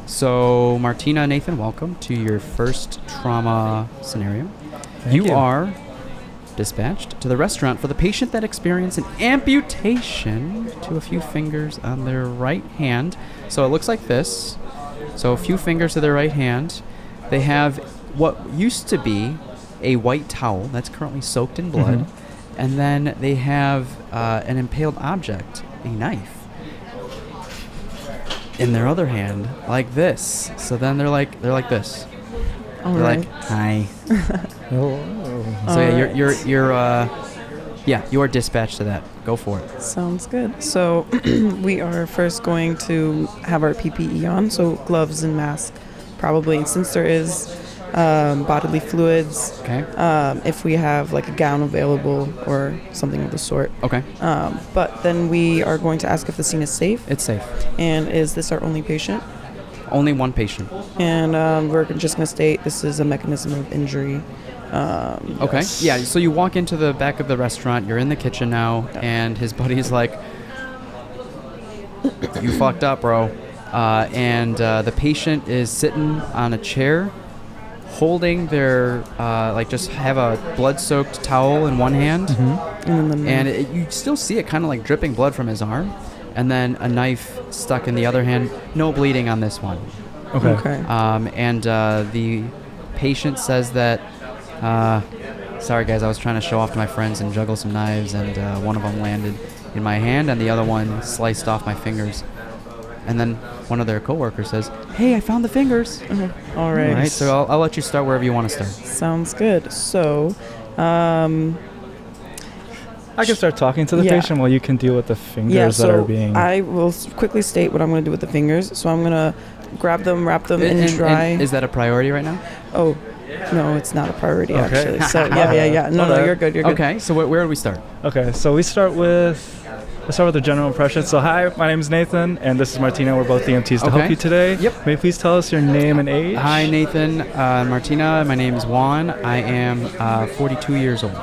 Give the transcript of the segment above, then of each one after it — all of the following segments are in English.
So, Martina and Nathan, welcome to your first trauma scenario. Thank you. You are dispatched to the restaurant for the patient that experienced an amputation to a few fingers on their right hand. So it looks like this. So a few fingers to their right hand. They have what used to be a white towel that's currently soaked in blood. Mm-hmm. And then they have an impaled object, a knife, in their other hand, like this. So then they're like this. All They're right. like, hi. Oh. So yeah, you are dispatched to that. Go for it. Sounds good. So we are first going to have our PPE on, so gloves and mask, probably. Since there is bodily fluids, Okay. if we have like a gown available or something of the sort. Okay. But then we are going to ask if the scene is safe, It's safe. and is this our only patient? Only one patient. And we're just going to state this is a mechanism of injury. Okay. Yes. Yeah. So you walk into the back of the restaurant. You're in the kitchen now, and his buddy's like, "You fucked up, bro." And the patient is sitting on a chair, holding their just have a blood-soaked towel in one hand, and you still see it kind of like dripping blood from his arm, and then a knife stuck in the other hand. No bleeding on this one. Okay. And the patient says that, sorry guys, I was trying to show off to my friends and juggle some knives, and one of them landed in my hand and the other one sliced off my fingers. And then one of their coworkers says, hey, I found the fingers. All right. All right, so I'll let you start wherever you want to start. Sounds good. So, I can start talking to the Yeah. patient while you can deal with the fingers yeah, that are so being... I will quickly state what I'm going to do with the fingers. So I'm going to grab them, wrap them in dry. And is that a priority right now? Oh, no, it's not a priority, Okay. actually. So, yeah. No, Okay. you're good, you're good. Okay, so where do we start? Okay, so let's start with the general impression. So hi, my name is Nathan, and this is Martina. We're both EMTs to help Okay. you today. Yep. May you please tell us your name and age? Hi, Nathan, Martina. My name is Juan. I am 42 years old.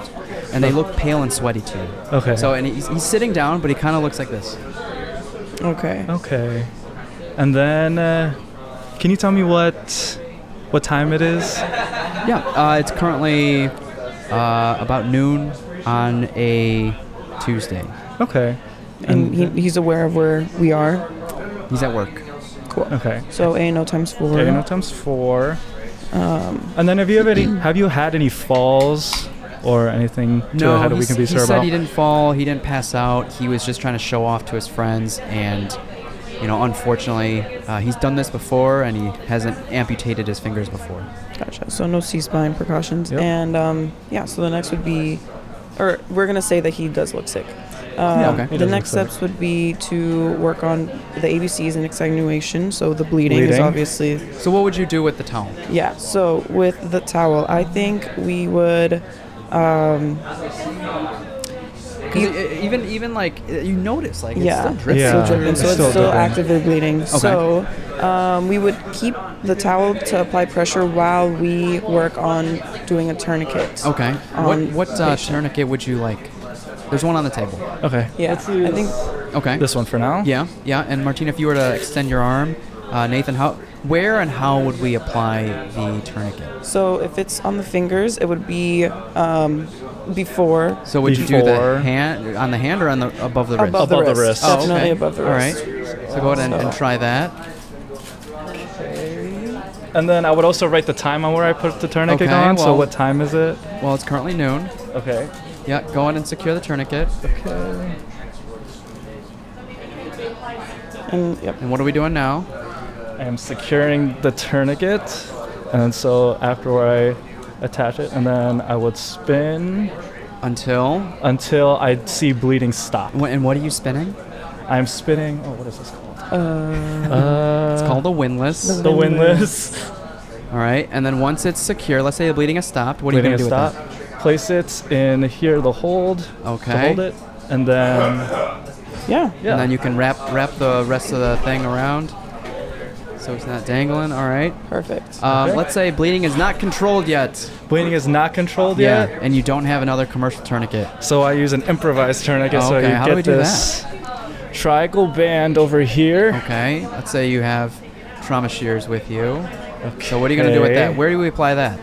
And they look pale and sweaty to you. Okay. So, and he's sitting down, but he kind of looks like this. Okay. Okay. And then, can you tell me what time it is? Yeah, it's currently about noon on a Tuesday. Okay. And he's aware of where we are. He's at work. Cool. Okay. So A&O times 4. Okay, no times 4. And then have you had any falls or anything to the head that we can be he sure said about? he didn't fall, he didn't pass out. He was just trying to show off to his friends, and unfortunately, he's done this before, and he hasn't amputated his fingers before. Gotcha. So no C-spine precautions. Yep. And so the next would be, or we're going to say that he does look sick. Okay. He The does next look sick. steps would be to work on the ABCs and extenuation. So the bleeding is obviously... So what would you do with the towel? Yeah, so with the towel, I think we would... Even like you notice, like yeah, it's still dripping. Yeah. still dripping, so It's it's still still dripping. actively bleeding. So we would keep the towel to apply pressure while we work on doing a tourniquet. Okay. on What patient. tourniquet would you like? There's one on the table. Okay. Yeah, Let's use I think Okay. this one for now. Yeah. And Martina, if you were to extend your arm, Nathan, where and how would we apply the tourniquet? so. If it's on the fingers, it would be before. So would you do Before- the hand on the hand or on the above the wrist? Above the Above the wrist. wrist. Oh, Definitely okay. above the All wrist. right. So go ahead and try that. And then I would also write the time on where I put the tourniquet Okay, on. So well- what time is it? Well, it's currently noon. Okay. Yeah. Go ahead and secure the tourniquet. Okay. And yep. And what are we doing now? I am securing the tourniquet, and so after I attach it, and then I would spin Until. until I see bleeding stop. And what are you spinning? I'm spinning. Oh, what is this called? It's called a windlass. The windlass. All right. And then once it's secure, let's say the bleeding has stopped. What are you going to do with that? Place it in here, the hold. Okay. To hold it, and then Yeah. And then you can wrap the rest of the thing around, so it's not dangling. All right. Perfect. Okay. Let's say bleeding is not controlled yet. bleeding is not controlled yet. And you don't have another commercial tourniquet. So I use an improvised tourniquet. Oh, So okay. you How get do we do this triangle band over here. Okay. Let's say you have trauma shears with you. Okay. So what are you going to do with that? Where do we apply that?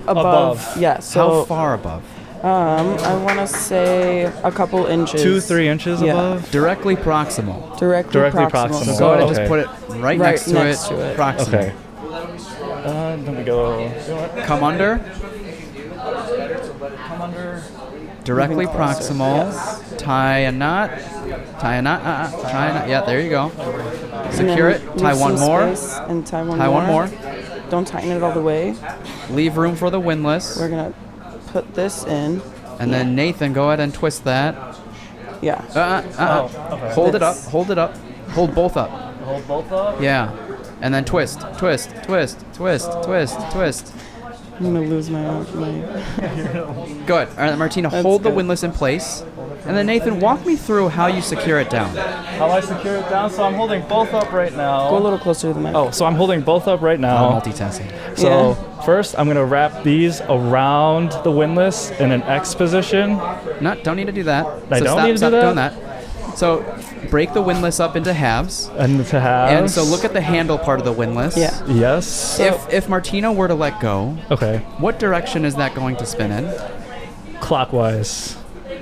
Above. Yeah. So how far above? I want to say a couple inches. 2-3 inches above? Directly proximal. Directly proximal. So go ahead and just put it right next to it. Proximal. Okay. Let me go. Come under. Directly proximal. Yes. Tie a knot. Tie a knot. Yeah, there you go. Secure it. Tie one more. And tie one more. Don't tighten it all the way. Leave room for the windlass. We're going to put this in. And then Nathan, go ahead and twist that. Yeah. Okay. Hold it up. Hold it up. Hold both up. Hold both up? Yeah. And then twist. Twist. Twist. Twist. Twist. Twist. I'm going to lose my... Good. All right, Martina, hold the windlass in place. And then Nathan, walk me through how you secure it down. How I secure it down? So I'm holding both up right now. Go a little closer to the mic. Oh, so I'm holding both up right now. Multitasking. So first, I'm going to wrap these around the windlass in an X position. No, don't need to do that. I don't need to do that? Doing that. So break the windlass up into halves. And to halves. And so look at the handle part of the windlass. Yeah. Yes. So if Martina were to let go, okay, what direction is that going to spin in? Clockwise.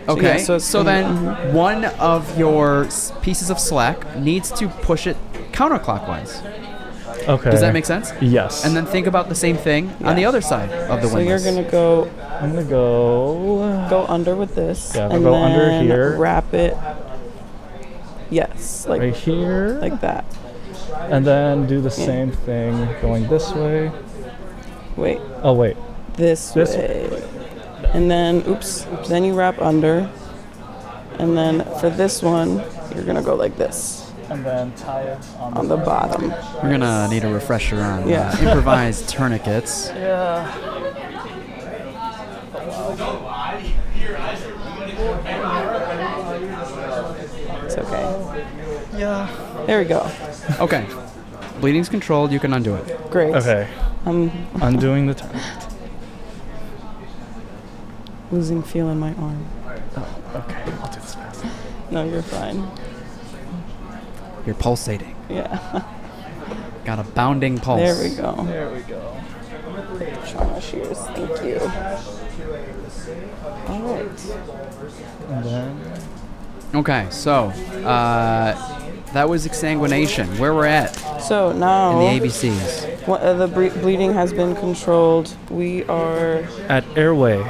Okay. Yeah, so then one of your pieces of slack needs to push it counterclockwise. Okay. Does that make sense? Yes. And then think about the same thing on the other side of the windlass. So you're going to go... I'm going to go under with this. Yeah, and go then under here. Wrap it. Yes. Like right here. Like that. And then do the same thing going this way. Wait. Oh, wait. This way. And then, then you wrap under. And then for this one, you're going to go like this. And then tie it on the bottom. We're going to need a refresher on improvised tourniquets. Yeah. It's okay. Yeah. There we go. Okay. Bleeding's controlled. You can undo it. Great. Okay. Undoing the tourniquet. Losing feel in my arm. Oh, okay. I'll do this fast. No, you're fine. You're pulsating. Yeah. Got a bounding pulse. There we go. There we go. Trauma shears. Thank you. All right. And then... Okay, so that was exsanguination. Where we're at? So now... In the ABCs. The bleeding has been controlled. We are... At airway.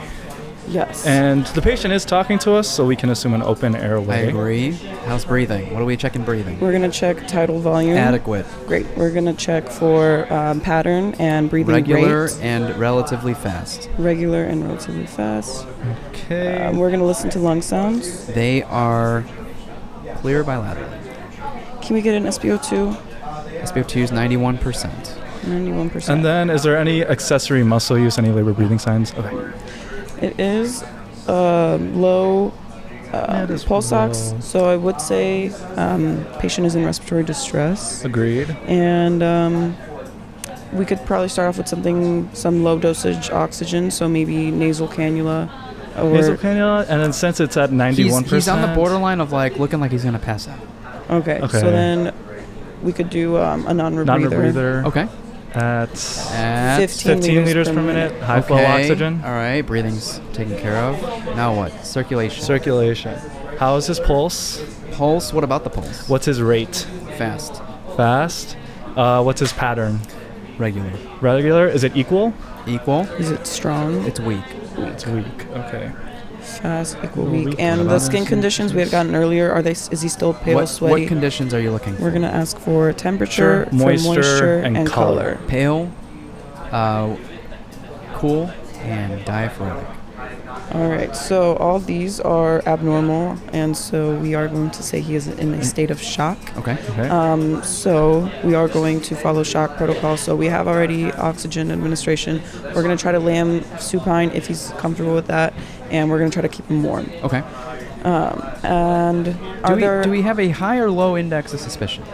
Yes. And the patient is talking to us, so we can assume an open airway. I agree. How's breathing? What are we checking breathing? We're going to check tidal volume. Adequate. Great. We're going to check for pattern and breathing regular rate. And relatively fast. Regular and relatively fast. Okay. We're going to listen to lung sounds. They are clear bilaterally. Can we get an SpO2? SpO2 is 91%. 91%. And then, is there any accessory muscle use, any labor breathing signs? Okay. It is low pulse ox, so I would say patient is in respiratory distress. Agreed. And we could probably start off with some low dosage oxygen, so maybe nasal cannula. Nasal cannula, and then since it's at 91%. He's on the borderline of looking like he's going to pass out. Okay, so then we could do a non-rebreather. Non-rebreather. Okay. At 15 liters per minute. High flow oxygen. All right, breathing's taken care of. Now what? Circulation. Circulation. How is his pulse? Pulse, what about the pulse? What's his rate? Fast. Fast. What's his pattern? Regular. Regular. Is it equal? Equal. Is it strong? It's weak. It's weak. Okay. Fast, equal, weak. And the skin conditions we had gotten earlier, is he still pale, sweaty? What conditions are you looking for? We're going to ask for temperature, moisture and color. Pale, cool, and diaphoretic. All right, so all these are abnormal, and so we are going to say he is in a state of shock. Okay. So we are going to follow shock protocol. So we have already oxygen administration. We're going to try to lay him supine if he's comfortable with that, and we're going to try to keep him warm. Okay. And do we have a high or low index of suspicion?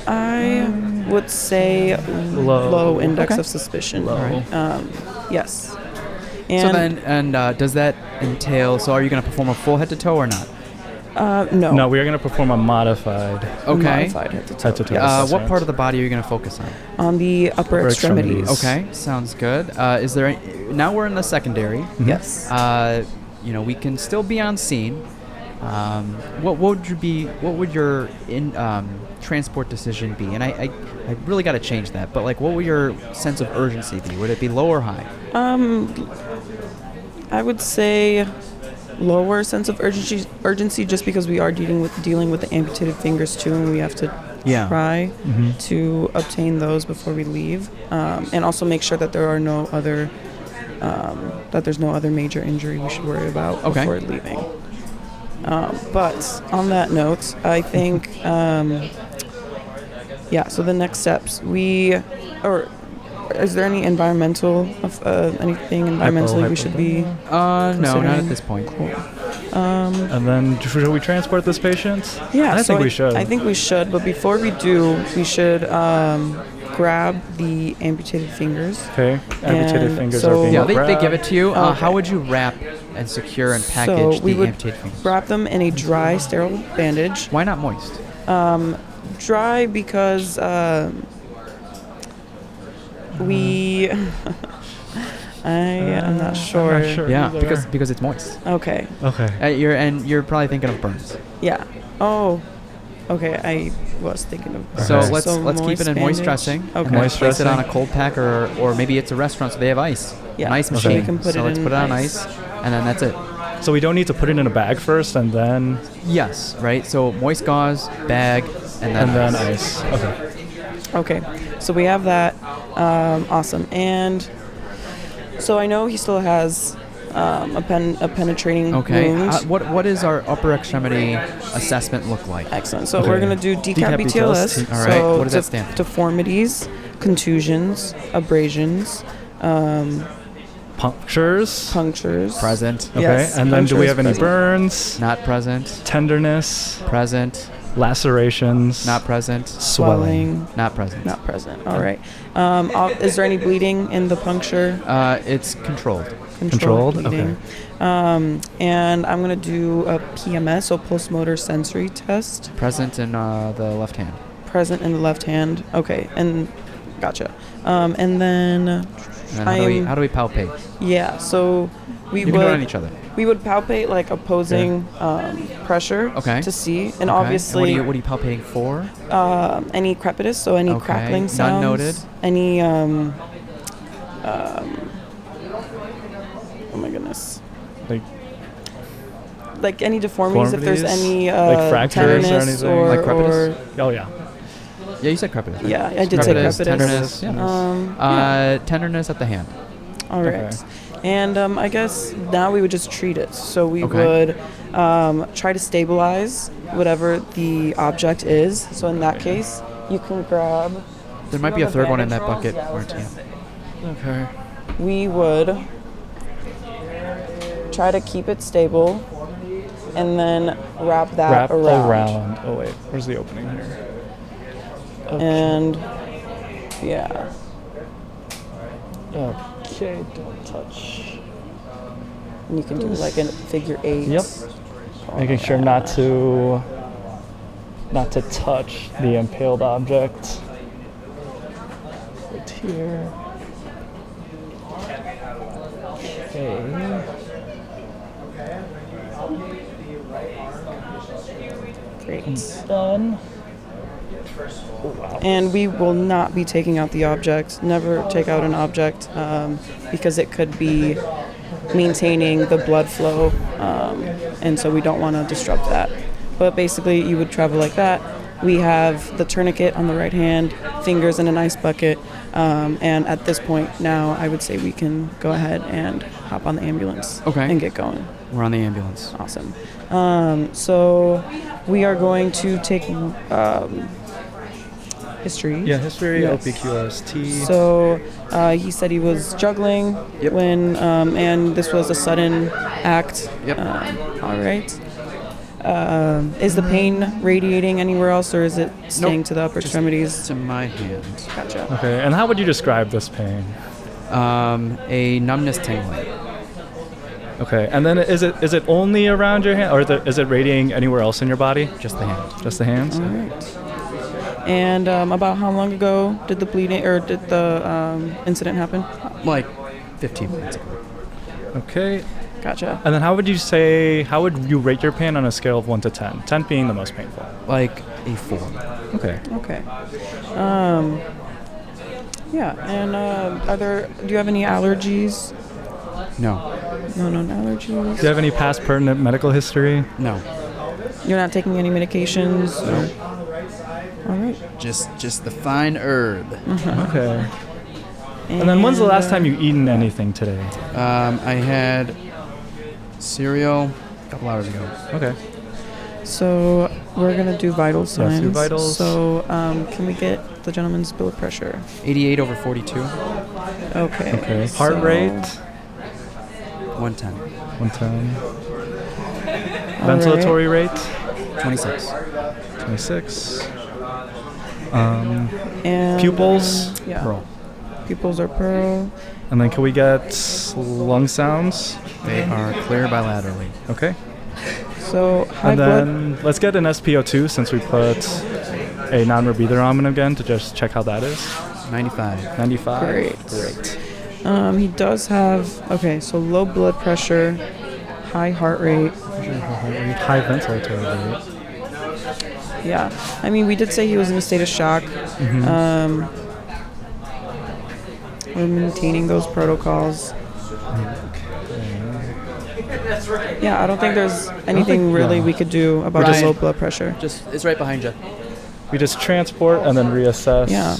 I would say low index of suspicion. Low. Yes. And so then, does that entail? So, are you going to perform a full head to toe or not? No. No, we are going to perform a modified. Okay. Modified head to Head to toe. toe. Yes. What part of the body are you going to focus on? On the upper extremities. Okay, sounds good. Is there now we're in the secondary. Mhm. Yes. We can still be on scene. What would your transport decision be? And I really got to change that. But like, what would your sense of urgency be? Would it be low or high? I would say lower sense of urgency, just because we are dealing with the amputated fingers too, and we have to try to obtain those before we leave, and also make sure that there's no other major injury we should worry about before leaving. But on that note, I think so the next steps is there any environmentally we should be No, not considering? at this point. Cool. And then, should we transport this patient? Yeah, I think we should. I think we should, but before we do, we should grab the amputated fingers. Okay, amputated And fingers so- are being Yeah, they grabbed. give it to you. Okay. How would you wrap and secure and So package we the would amputated fingers? wrap them in a dry, sterile bandage. Why not moist? Dry because we. I'm not sure. I'm not sure. Yeah, either. because it's moist. Okay. Okay. You're probably thinking of burns. Yeah. Oh. Okay. I was thinking of. So Okay. let's keep it in moist bandage. dressing. Okay. And Moist place it on a dressing. cold pack, or maybe it's a restaurant, so they have ice. Yeah. An ice So machine. you can put so it let's in put it on ice. ice, and then that's it. So we don't need to put it in a bag first and then Yes, right. So moist gauze, bag, and then ice. Okay. Okay. So we have that. Awesome. And so I know he still has a penetrating Okay. wound. What is our upper extremity assessment look like? Excellent. So Okay. we're going to do Decap DCAP-BTLS. BTLS. All right. So What does that stand for? Deformities, contusions, abrasions, Punctures. punctures. Present. Okay. Yes, And then do we punctures have any present. burns? Not present. Tenderness. Present. Lacerations. Not present. swelling. Not present. Not present. All right. Is there any bleeding in the puncture? It's controlled. Controlled? bleeding. And I'm going to do a PMS, so pulse motor sensory test, Present in the left hand. present in the left hand. Okay. And gotcha. And then And then how do we palpate? so we You can do it on would each other. we would palpate like opposing pressure Okay. to see, and Okay. obviously And what are you palpating for? any crepitus, so any Okay. crackling None sounds. noted. Any oh my goodness. Like any deformities, if there's any like fractures or tenderness anything? or, Like crepitus? Oh yeah. Yeah, you said crepitus. Right? Yeah, I did say crepitus. Tenderness. Yeah. Tenderness at the hand. All right. Okay. And I guess now we would just treat it. So we Okay. would try to stabilize whatever the object is. So in that case, you can grab. There might be a the third one in that bandage bucket, rolls? Yeah, Martina. Okay. we would try to keep it stable and then wrap that Wrap around. Oh wait, where's the opening here? And yeah. Okay, don't touch. And you can do like a figure 8. Yep. Making sure not to touch the impaled object. Right here. Okay. Great. Done. And we will not be taking out the object. Never take out an object because it could be maintaining the blood flow, and so we don't want to disrupt that. But basically, you would travel like that. We have the tourniquet on the right hand, fingers in an ice bucket, and at this point now, I would say we can go ahead and hop on the ambulance and get going. We're on the ambulance. Awesome. So we are going to take history. Yeah, history, Yes. LPQRST. So he said he was juggling Yep. when, and this was a sudden act. Yep. All right. Is the pain radiating anywhere else, or is it staying to the upper extremities? To my hand. Gotcha. Okay, and how would you describe this pain? A numbness tingling. Okay, and then is it only around your hand, or is it radiating anywhere else in your body? Just the hand. Just the hands? All right. And about how long ago did the bleeding or did the incident happen? Like 15 minutes ago. Okay. Gotcha. And then how would you rate your pain on a scale of 1 to 10? 10 being the most painful. Like a 4. Okay. Okay. Yeah. And do you have any allergies? No. No allergies. Do you have any past pertinent medical history? No. You're not taking any medications? No. All right. Just the fine herb. Okay. And then when's the last time you eaten anything today? I had cereal a couple hours ago. Okay. So we're going to do vital signs. Yes, do vitals. So can we get the gentleman's blood pressure? 88 over 42. Okay. Heart rate? 110. 110. Ventilatory rate? 26. 26. And Pupils? Yeah. Pearl. Pupils are pearl. And then can we get lung sounds? They are clear bilaterally. Okay. So high And blood. then let's get an SpO2 since we put a non-rebreather on him again to just check how that is. 95. 95. Great. He does have, so low blood pressure, high heart rate. High ventilatory rate. Yeah. I mean, we did say he was in a state of shock. We're maintaining those protocols. Yeah, I don't think there's anything really we could do about his low blood pressure. It's right behind you. We just transport and then reassess. Yeah.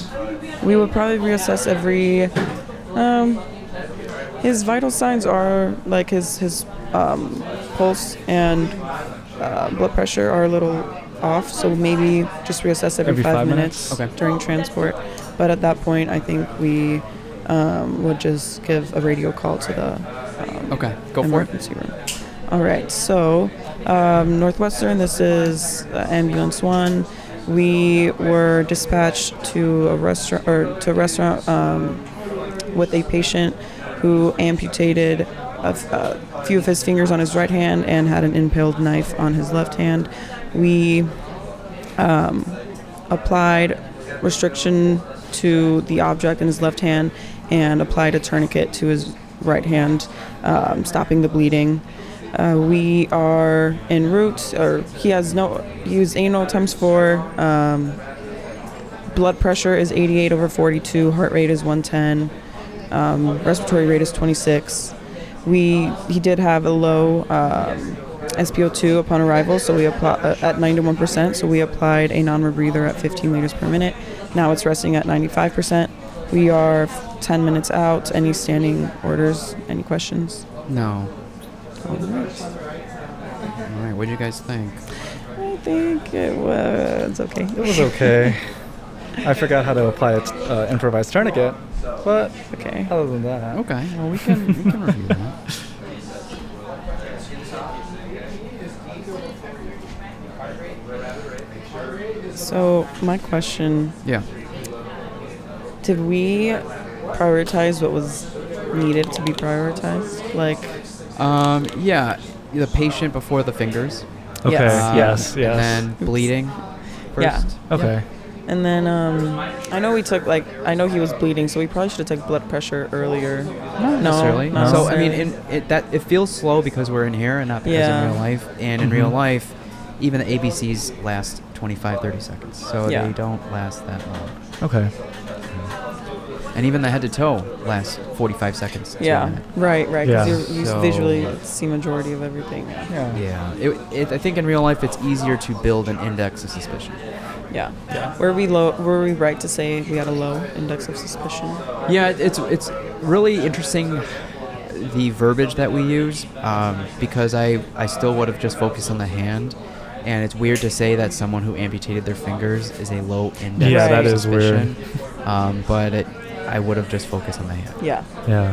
We would probably reassess every... his vital signs are like his pulse and blood pressure are a little off, so maybe just reassess every 5 minutes during transport. But at that point, I think we would just give a radio call to the Go for it. emergency room. All right, so Northwestern, this is Ambulance 1. We were dispatched to a restaurant with a patient who amputated a few of his fingers on his right hand and had an impaled knife on his left hand. We applied restriction to the object in his left hand and applied a tourniquet to his right hand, stopping the bleeding. We are en route, or he used anal times 4. Blood pressure is 88 over 42. Heart rate is 110. Respiratory rate is 26. He did have a low SpO2 upon arrival, so we at 91%. So we applied a non-rebreather at 15 liters per minute. Now it's resting at 95%. We are 10 minutes out. Any standing orders? Any questions? No. All right. All right. What do you guys think? I think it was okay. It was okay. I forgot how to apply an improvised tourniquet, but Okay. other than that. Okay. Well, we can review that. So my question: Yeah. did we prioritize what was needed to be prioritized? Like, Yeah. The patient before the fingers. Okay. Yes. Yes. And then bleeding first. Yeah. Okay. and then I know I know he was bleeding, so we probably should have taken blood pressure earlier. Not necessarily. not So I necessarily. mean, it feels slow because we're in here and not because Yeah. in real life. And in real life, even the ABCs last 25-30 seconds, so Yeah. they don't last that long. Okay. And even the head to toe lasts 45 seconds. to a Yeah, minute. right. Yeah. Because you So- visually see majority of everything. Yeah. Yeah. I think in real life it's easier to build an index of suspicion. Yeah. Were we right to say we had a low index of suspicion? Yeah, it's really interesting the verbiage that we use because I still would have just focused on the hand, and it's weird to say that someone who amputated their fingers is a low index Yeah, of that is suspicion. But I would have just focused on the hand. Yeah. Yeah.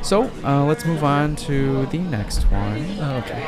So let's move on to the next one. Okay.